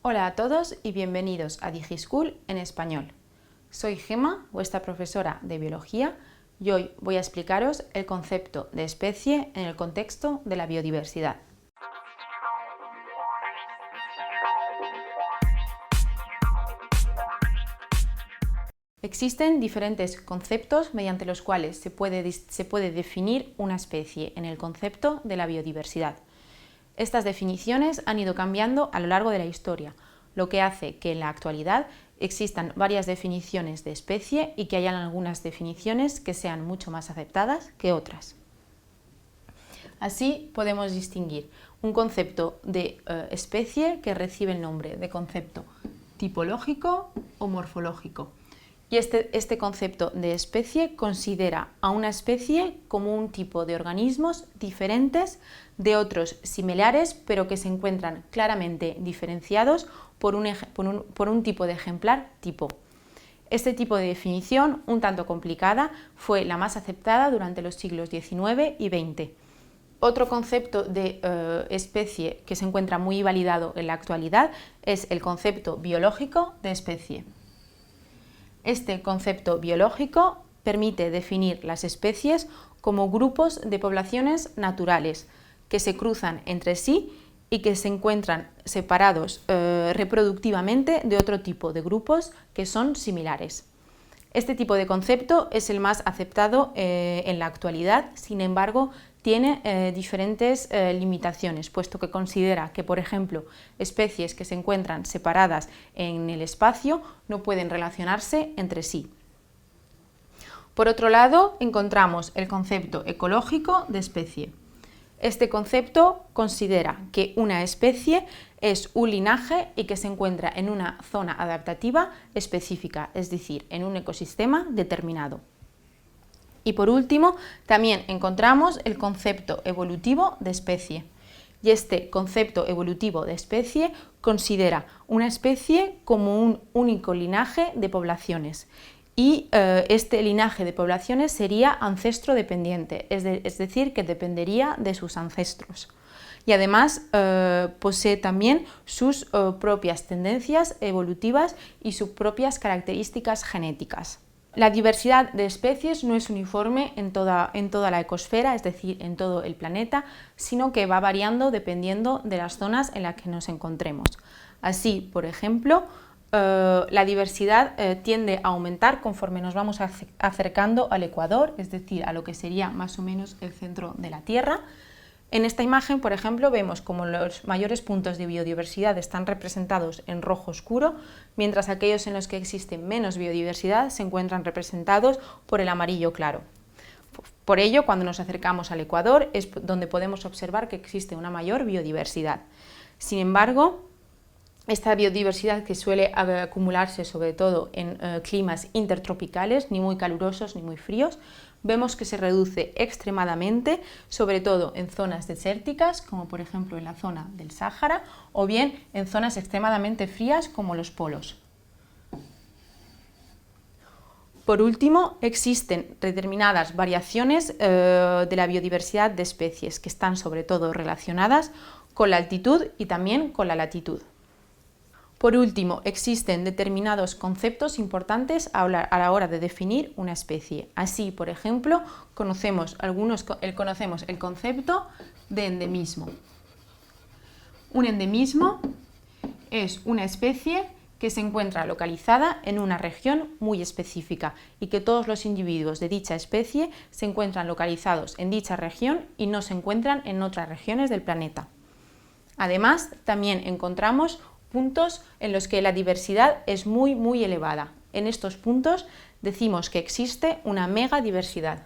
Hola a todos y bienvenidos a DigiSchool en español. Soy Gemma, vuestra profesora de biología, y hoy voy a explicaros el concepto de especie en el contexto de la biodiversidad. Existen diferentes conceptos mediante los cuales se puede definir una especie en el concepto de la biodiversidad. Estas definiciones han ido cambiando a lo largo de la historia, lo que hace que en la actualidad existan varias definiciones de especie y que hayan algunas definiciones que sean mucho más aceptadas que otras. Así podemos distinguir un concepto de especie que recibe el nombre de concepto tipológico o morfológico. Y este concepto de especie considera a una especie como un tipo de organismos diferentes de otros similares, pero que se encuentran claramente diferenciados por un tipo de ejemplar tipo. Este tipo de definición, un tanto complicada, fue la más aceptada durante los siglos XIX y XX. Otro concepto de especie que se encuentra muy validado en la actualidad es el concepto biológico de especie. Este concepto biológico permite definir las especies como grupos de poblaciones naturales que se cruzan entre sí y que se encuentran separados reproductivamente de otro tipo de grupos que son similares. Este tipo de concepto es el más aceptado en la actualidad, sin embargo, tiene diferentes limitaciones, puesto que considera que, por ejemplo, especies que se encuentran separadas en el espacio no pueden relacionarse entre sí. Por otro lado, encontramos el concepto ecológico de especie. Este concepto considera que una especie es un linaje y que se encuentra en una zona adaptativa específica, es decir, en un ecosistema determinado. Y por último, también encontramos el concepto evolutivo de especie. Y este concepto evolutivo de especie considera una especie como un único linaje de poblaciones. Y este linaje de poblaciones sería ancestro dependiente, es decir, que dependería de sus ancestros. Y además posee también sus propias tendencias evolutivas y sus propias características genéticas. La diversidad de especies no es uniforme en toda la ecosfera, es decir, en todo el planeta, sino que va variando dependiendo de las zonas en las que nos encontremos. Así, por ejemplo, la diversidad tiende a aumentar conforme nos vamos acercando al ecuador, es decir, a lo que sería más o menos el centro de la Tierra. En esta imagen, por ejemplo, vemos como los mayores puntos de biodiversidad están representados en rojo oscuro, mientras aquellos en los que existe menos biodiversidad se encuentran representados por el amarillo claro. Por ello, cuando nos acercamos al ecuador es donde podemos observar que existe una mayor biodiversidad. Sin embargo, esta biodiversidad, que suele acumularse sobre todo en climas intertropicales, ni muy calurosos ni muy fríos, vemos que se reduce extremadamente, sobre todo en zonas desérticas, como por ejemplo en la zona del Sáhara, o bien en zonas extremadamente frías como los polos. Por último, existen determinadas variaciones de la biodiversidad de especies que están sobre todo relacionadas con la altitud y también con la latitud. Por último, existen determinados conceptos importantes a la hora de definir una especie. Así, por ejemplo, conocemos el concepto de endemismo. Un endemismo es una especie que se encuentra localizada en una región muy específica y que todos los individuos de dicha especie se encuentran localizados en dicha región y no se encuentran en otras regiones del planeta. Además, también encontramos puntos en los que la diversidad es muy elevada. En estos puntos decimos que existe una megadiversidad.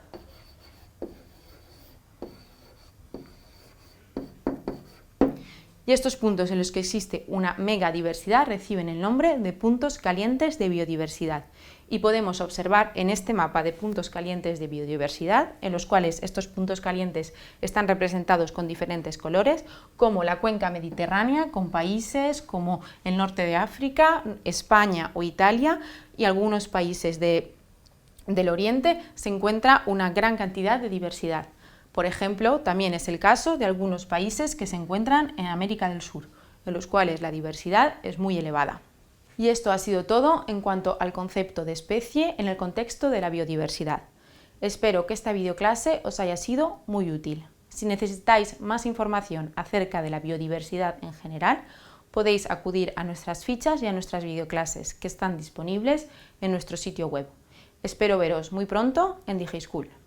Y estos puntos en los que existe una megadiversidad reciben el nombre de puntos calientes de biodiversidad. Y podemos observar en este mapa de puntos calientes de biodiversidad, en los cuales estos puntos calientes están representados con diferentes colores, como la cuenca mediterránea, con países como el norte de África, España o Italia, y algunos países del Oriente se encuentra una gran cantidad de diversidad. Por ejemplo, también es el caso de algunos países que se encuentran en América del Sur. en los cuales la diversidad es muy elevada. Y esto ha sido todo en cuanto al concepto de especie en el contexto de la biodiversidad. Espero que esta videoclase os haya sido muy útil. Si necesitáis más información acerca de la biodiversidad en general, podéis acudir a nuestras fichas y a nuestras videoclases que están disponibles en nuestro sitio web. Espero veros muy pronto en DigiSchool.